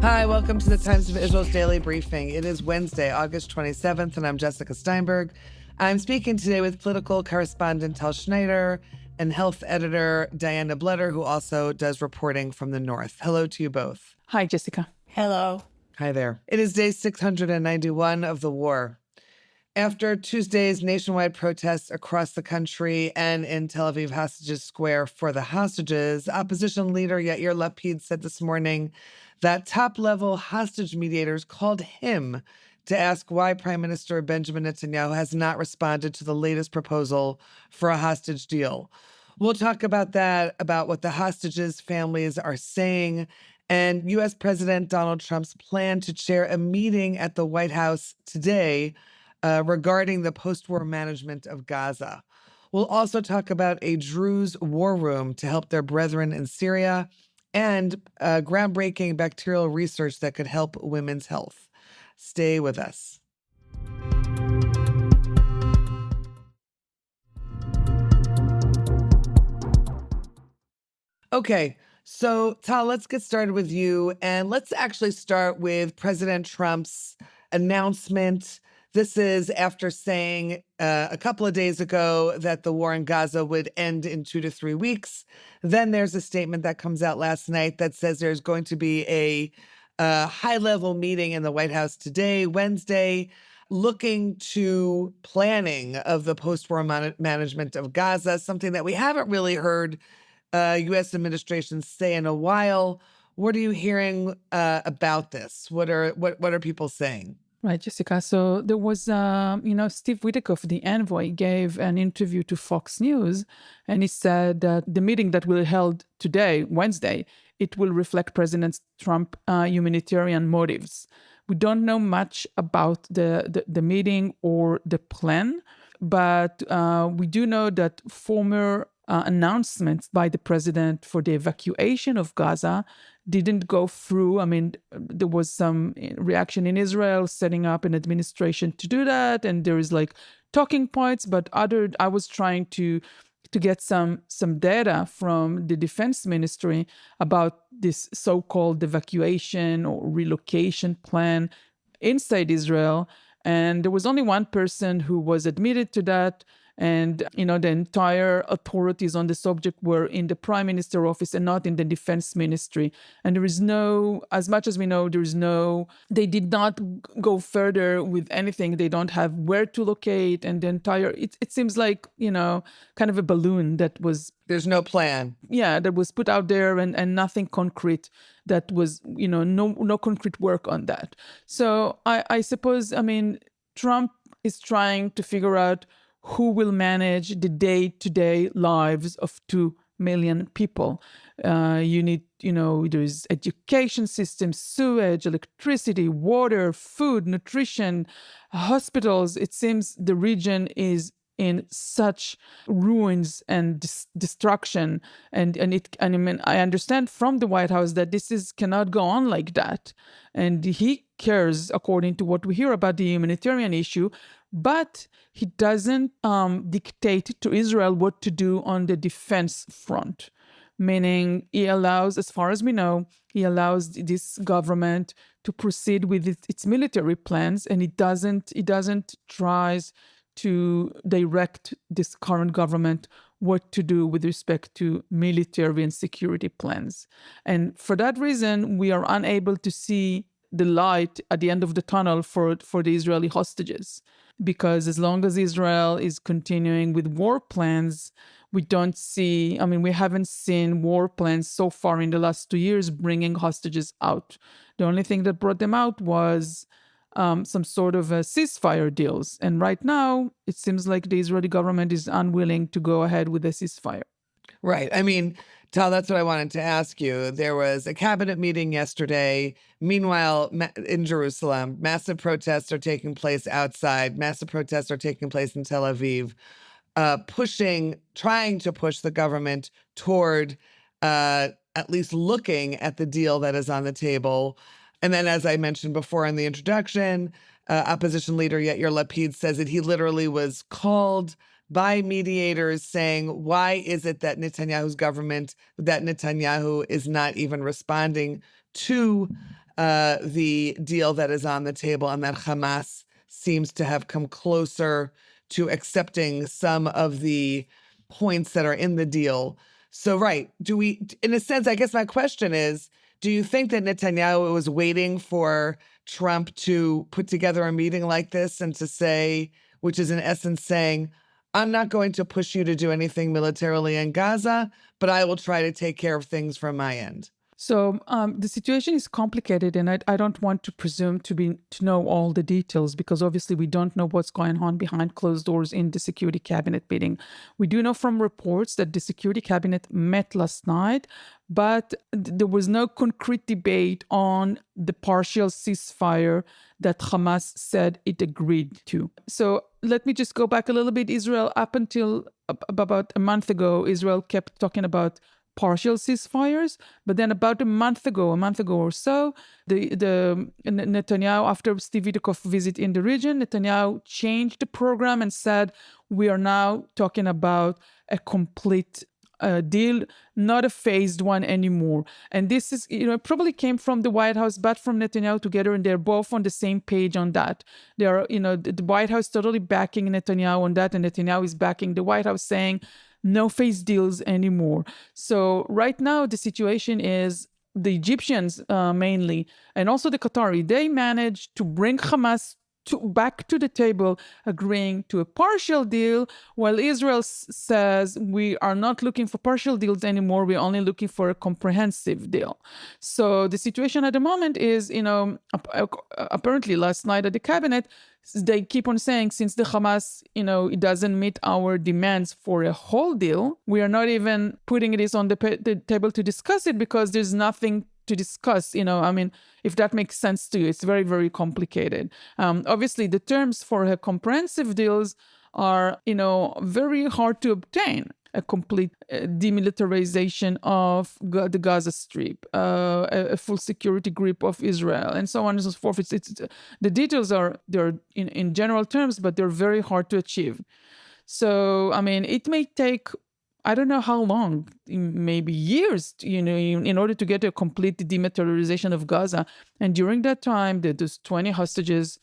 Hi, welcome to the Times of Israel's Daily Briefing. It is Wednesday, August 27th, and I'm Jessica Steinberg. I'm speaking today with political correspondent Tal Schneider and health editor Diana Bletter, who also does reporting from the North. Hello to you both. Hi, Jessica. Hello. Hi there. It is day 691 of the war. After Tuesday's nationwide protests across the country and in Tel Aviv Hostages Square for the hostages, opposition leader Yair Lapid said this morning that top-level hostage mediators called him to ask why Prime Minister Benjamin Netanyahu has not responded to the latest proposal for a hostage deal. We'll talk about that, about what the hostages' families are saying, and U.S. President Donald Trump's plan to chair a meeting at the White House today regarding the post-war management of Gaza. We'll also talk about a Druze war room to help their brethren in Syria and groundbreaking bacterial research that could help women's health. Stay with us. Okay, so Tal, let's get started with you. And let's actually start with President Trump's announcement. This is after saying a couple of days ago that the war in Gaza would end in 2 to 3 weeks. Then there's a statement that comes out last night that says there's going to be a high-level meeting in the White House today, Wednesday, looking to planning of the post-war management of Gaza, something that we haven't really heard U.S. administration say in a while. What are you hearing about this? What are people saying? Right, Jessica. So there was, Steve Witkoff, the envoy, gave an interview to Fox News, and he said that the meeting that will be held today, Wednesday, it will reflect President Trump's humanitarian motives. We don't know much about the meeting or the plan, but we do know that former announcements by the president for the evacuation of Gaza didn't go through. I mean, there was some reaction in Israel setting up an administration to do that, and there is like talking points, but I was trying to get some data from the defense ministry about this so-called evacuation or relocation plan inside Israel. And there was only one person who was admitted to that. And, the entire authorities on the subject were in the prime minister office and not in the defense ministry. And there is as much as we know, they did not go further with anything. They don't have where to locate. And the entire, it seems like, kind of a balloon that was. There's no plan. Yeah, that was put out there and nothing concrete that was, no concrete work on that. So I suppose, Trump is trying to figure out who will manage the day-to-day lives of 2 million people. There's education systems, sewage, electricity, water, food, nutrition, hospitals. It seems the region is in such ruins and destruction. And I understand from the White House that cannot go on like that. And he cares, according to what we hear about the humanitarian issue, but he doesn't dictate to Israel what to do on the defense front. Meaning he allows, as far as we know, this government to proceed with its military plans, and he doesn't try to direct this current government what to do with respect to military and security plans. And for that reason, we are unable to see the light at the end of the tunnel for the Israeli hostages. Because as long as Israel is continuing with war plans, we haven't seen war plans so far in the last 2 years bringing hostages out. The only thing that brought them out was some sort of ceasefire deals. And right now, it seems like the Israeli government is unwilling to go ahead with a ceasefire. Right. Tal, that's what I wanted to ask you. There was a cabinet meeting yesterday. Meanwhile, in Jerusalem, massive protests are taking place outside. Massive protests are taking place in Tel Aviv, trying to push the government toward at least looking at the deal that is on the table. And then, as I mentioned before in the introduction, opposition leader Yair Lapid says that he literally was called by mediators saying, why is it that Netanyahu is not even responding to the deal that is on the table, and that Hamas seems to have come closer to accepting some of the points that are in the deal. So, right, do we, in a sense, I guess my question is, do you think that Netanyahu was waiting for Trump to put together a meeting like this and to say, which is in essence saying, I'm not going to push you to do anything militarily in Gaza, but I will try to take care of things from my end? So the situation is complicated, and I don't want to presume to know all the details, because obviously we don't know what's going on behind closed doors in the Security Cabinet meeting. We do know from reports that the Security Cabinet met last night, but there was no concrete debate on the partial ceasefire that Hamas said it agreed to. So let me just go back a little bit. Israel, up until about a month ago, Israel kept talking about partial ceasefires, but then about a month ago or so, the Netanyahu, after Steve Witkoff visit in the region, Netanyahu changed the program and said, we are now talking about a complete deal, not a phased one anymore. And this is, probably came from the White House, but from Netanyahu together, and they're both on the same page on that. They are, the White House totally backing Netanyahu on that, and Netanyahu is backing the White House, saying no phase deals anymore. So right now the situation is the Egyptians mainly, and also the Qatari, they managed to bring Hamas back to the table, agreeing to a partial deal, while Israel says we are not looking for partial deals anymore. We're only looking for a comprehensive deal. So the situation at the moment is, apparently last night at the cabinet, they keep on saying, since the Hamas, it doesn't meet our demands for a whole deal, we are not even putting this on the table to discuss it, because there's nothing to discuss. If that makes sense to you, it's very, very complicated. Obviously, the terms for a comprehensive deals are, very hard to obtain. A complete demilitarization of the Gaza Strip, a full security grip of Israel, and so on and so forth. The details they're in general terms, but they're very hard to achieve. So, it may take, I don't know how long, maybe years, in order to get a complete demilitarization of Gaza. And during that time, those 20 hostages,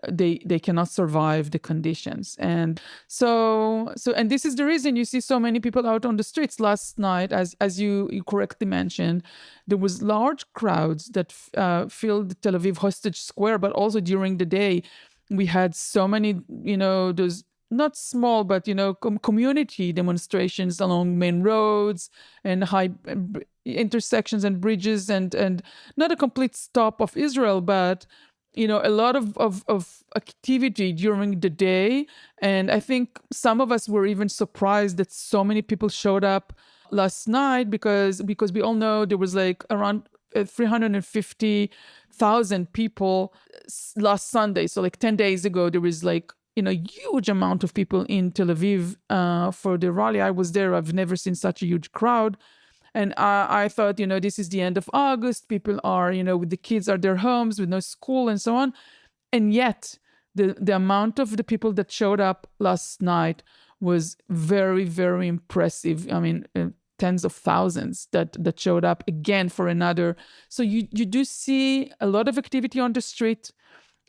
they cannot survive the conditions. And so and this is the reason you see so many people out on the streets last night, as you correctly mentioned. There was large crowds that filled Tel Aviv Hostage Square, but also during the day, we had so many, those not small, but, community demonstrations along main roads and high intersections and bridges, and not a complete stop of Israel, but, a lot of activity during the day. And I think some of us were even surprised that so many people showed up last night, because we all know there was like around 350,000 people last Sunday. So like 10 days ago, there was like, huge amount of people in Tel Aviv for the rally. I was there. I've never seen such a huge crowd. And I thought, this is the end of August. People are, with the kids at their homes, with no school and so on. And yet the amount of the people that showed up last night was very, very impressive. Tens of thousands that showed up again for another. So you do see a lot of activity on the street,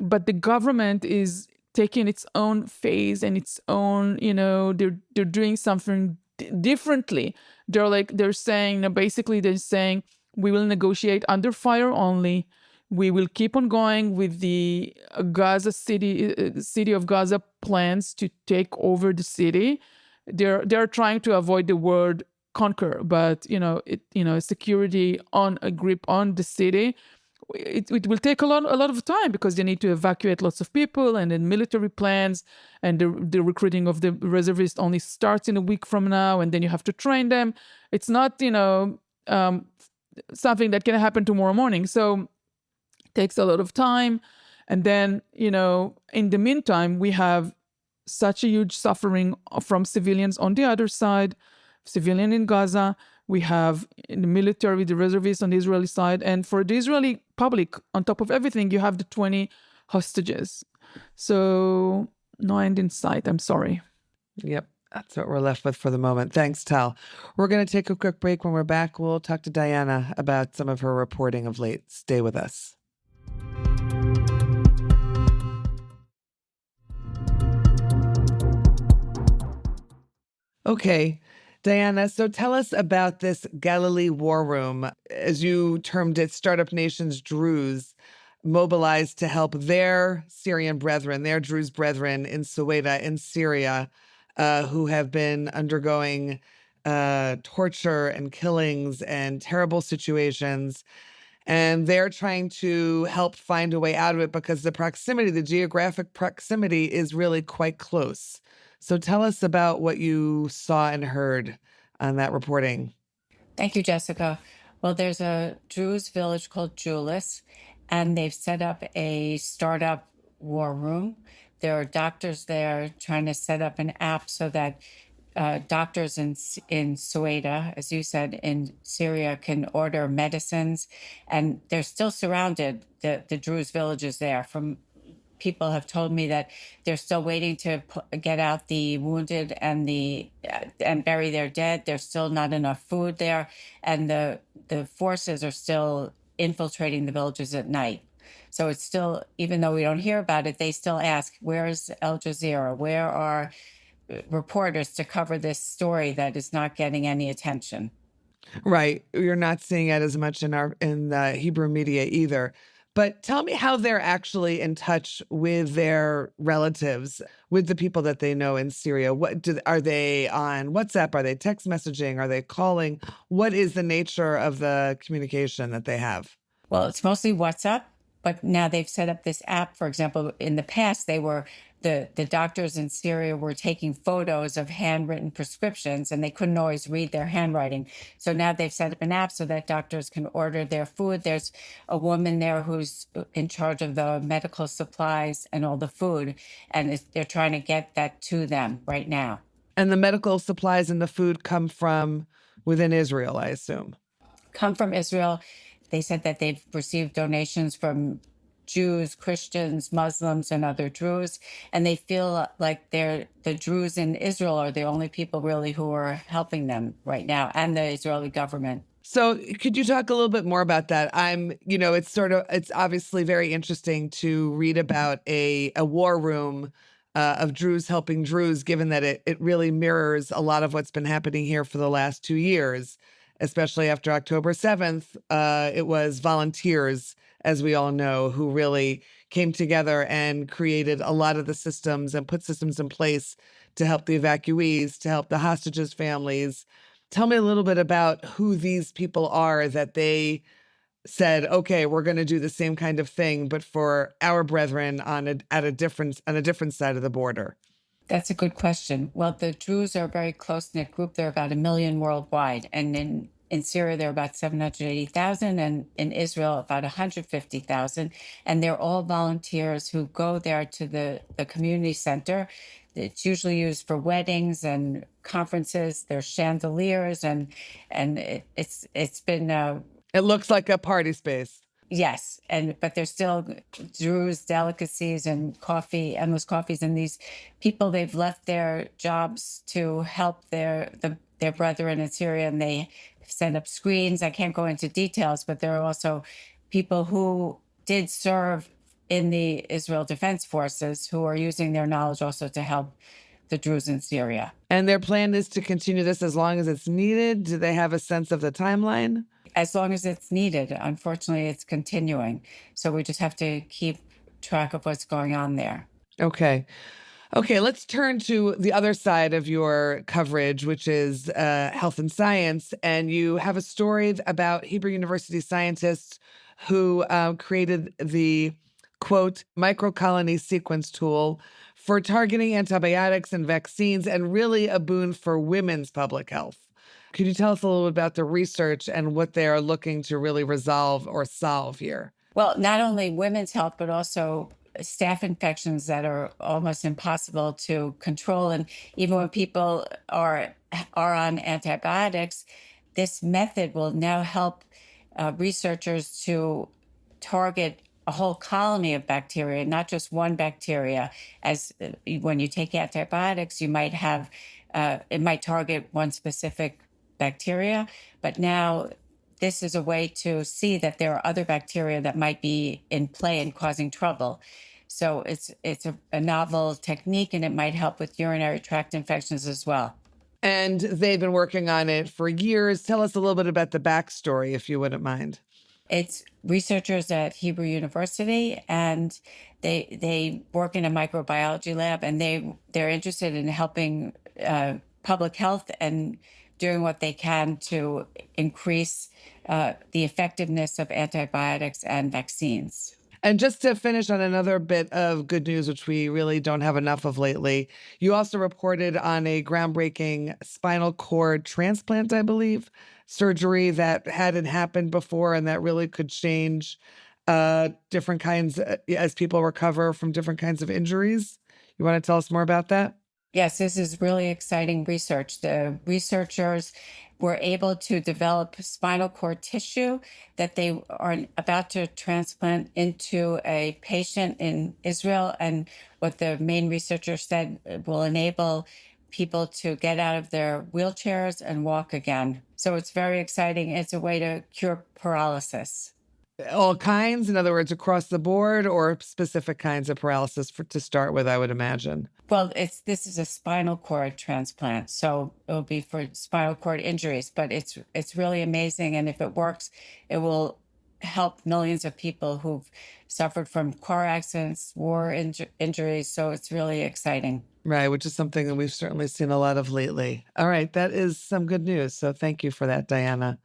but the government is taking its own phase and its own, they're doing something differently. They're saying, basically they're saying, we will negotiate under fire only. We will keep on going with the Gaza city of Gaza plans to take over the city. They're trying to avoid the word conquer, but security on a grip on the city. It will take a lot of time, because they need to evacuate lots of people, and then military plans, and the recruiting of the reservists only starts in a week from now, and then you have to train them. It's not something that can happen tomorrow morning. So it takes a lot of time. And then in the meantime, we have such a huge suffering from civilians on the other side, civilian in Gaza. We have in the military, the reservists on the Israeli side. And for the Israeli public, on top of everything, you have the 20 hostages. So no end in sight. I'm sorry. Yep. That's what we're left with for the moment. Thanks, Tal. We're going to take a quick break. When we're back, we'll talk to Diana about some of her reporting of late. Stay with us. Okay. Diana, so tell us about this Galilee War Room, as you termed it, startup nations Druze mobilized to help their Syrian brethren, their Druze brethren in Suwaida in Syria, who have been undergoing torture and killings and terrible situations. And they're trying to help find a way out of it because the geographic proximity is really quite close. So tell us about what you saw and heard on that reporting. Thank you, Jessica. Well, there's a Druze village called Julis, and they've set up a startup war room. There are doctors there trying to set up an app so that doctors in Suwaida, as you said, in Syria, can order medicines, and they're still surrounded. The Druze villages there. From people have told me that they're still waiting to get out the wounded and bury their dead. There's still not enough food there, and the forces are still infiltrating the villages at night. So it's still, even though we don't hear about it, they still ask, "Where's Al Jazeera? Where are reporters to cover this story that is not getting any attention?" Right. You're not seeing it as much in the Hebrew media either. But tell me how they're actually in touch with their relatives, with the people that they know in Syria. Are they on WhatsApp? Are they text messaging? Are they calling? What is the nature of the communication that they have? Well, it's mostly WhatsApp, but now they've set up this app. For example, in the past, the doctors in Syria were taking photos of handwritten prescriptions and they couldn't always read their handwriting. So now they've set up an app so that doctors can order their food. There's a woman there who's in charge of the medical supplies and all the food, and they're trying to get that to them right now. And the medical supplies and the food come from within Israel, I assume. Come from Israel. They said that they've received donations from Jews, Christians, Muslims, and other Druze, and they feel like the Druze in Israel are the only people really who are helping them right now, and the Israeli government. So could you talk a little bit more about that? It's obviously very interesting to read about a war room of Druze helping Druze, given that it really mirrors a lot of what's been happening here for the last 2 years, especially after October 7th. It was volunteers, as we all know, who really came together and created a lot of the systems and put systems in place to help the evacuees, to help the hostages' families. Tell me a little bit about who these people are that they said, okay, we're going to do the same kind of thing, but for our brethren on a different side of the border. That's a good question. Well, the Druze are a very close-knit group. They're about 1 million worldwide. And in Syria, they're about 780,000, and in Israel, about 150,000. And they're all volunteers who go there to the community center. It's usually used for weddings and conferences. There's chandeliers, and it's been It looks like a party space. yes, but there's still Druze delicacies and coffee, endless coffees, and these people, they've left their jobs to help their brethren in Syria, and they set up screens. I can't go into details, but there are also people who did serve in the Israel Defense Forces who are using their knowledge also to help the Druze in Syria. And their plan is to continue this as long as it's needed. Do they have a sense of the timeline? As long as it's needed. Unfortunately, it's continuing. So we just have to keep track of what's going on there. Okay. Okay, let's turn to the other side of your coverage, which is health and science. And you have a story about Hebrew University scientists who created the, quote, microcolony sequence tool for targeting antibiotics and vaccines, and really a boon for women's public health. Could you tell us a little bit about the research and what they are looking to really resolve or solve here? Well, not only women's health, but also staph infections that are almost impossible to control. And even when people are on antibiotics, this method will now help researchers to target a whole colony of bacteria, not just one bacteria. As when you take antibiotics, you might have, it might target one specific bacteria, but now this is a way to see that there are other bacteria that might be in play and causing trouble. So it's a novel technique, and it might help with urinary tract infections as well. And they've been working on it for years. Tell us a little bit about the backstory, if you wouldn't mind. It's researchers at Hebrew University, and they work in a microbiology lab, and they're interested in helping public health and doing what they can to increase the effectiveness of antibiotics and vaccines. And just to finish on another bit of good news, which we really don't have enough of lately, you also reported on a groundbreaking spinal cord transplant, I believe, surgery that hadn't happened before and that really could change different kinds as people recover from different kinds of injuries. You want to tell us more about that? Yes, this is really exciting research. The researchers were able to develop spinal cord tissue that they are about to transplant into a patient in Israel. And what the main researcher said will enable people to get out of their wheelchairs and walk again. So it's very exciting. It's a way to cure paralysis. All kinds, in other words, across the board, or specific kinds of paralysis to start with, I would imagine. Well, this is a spinal cord transplant, so it'll be for spinal cord injuries, but it's really amazing. And if it works, it will help millions of people who've suffered from car accidents, war injuries. So it's really exciting. Right, which is something that we've certainly seen a lot of lately. All right, that is some good news. So thank you for that, Diana.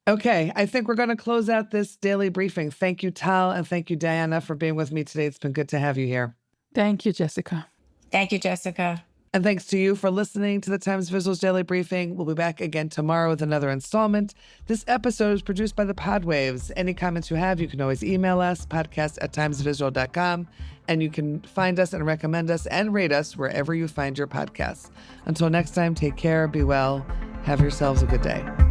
Okay, I think we're going to close out this daily briefing. Thank you, Tal, and thank you, Diana, for being with me today. It's been good to have you here. Thank you, Jessica. Thank you, Jessica. And thanks to you for listening to the Times Visual's Daily Briefing. We'll be back again tomorrow with another installment. This episode is produced by the Podwaves. Any comments you have, you can always email us, podcast@timesvisual.com, and you can find us and recommend us and rate us wherever you find your podcasts. Until next time, take care, be well, have yourselves a good day.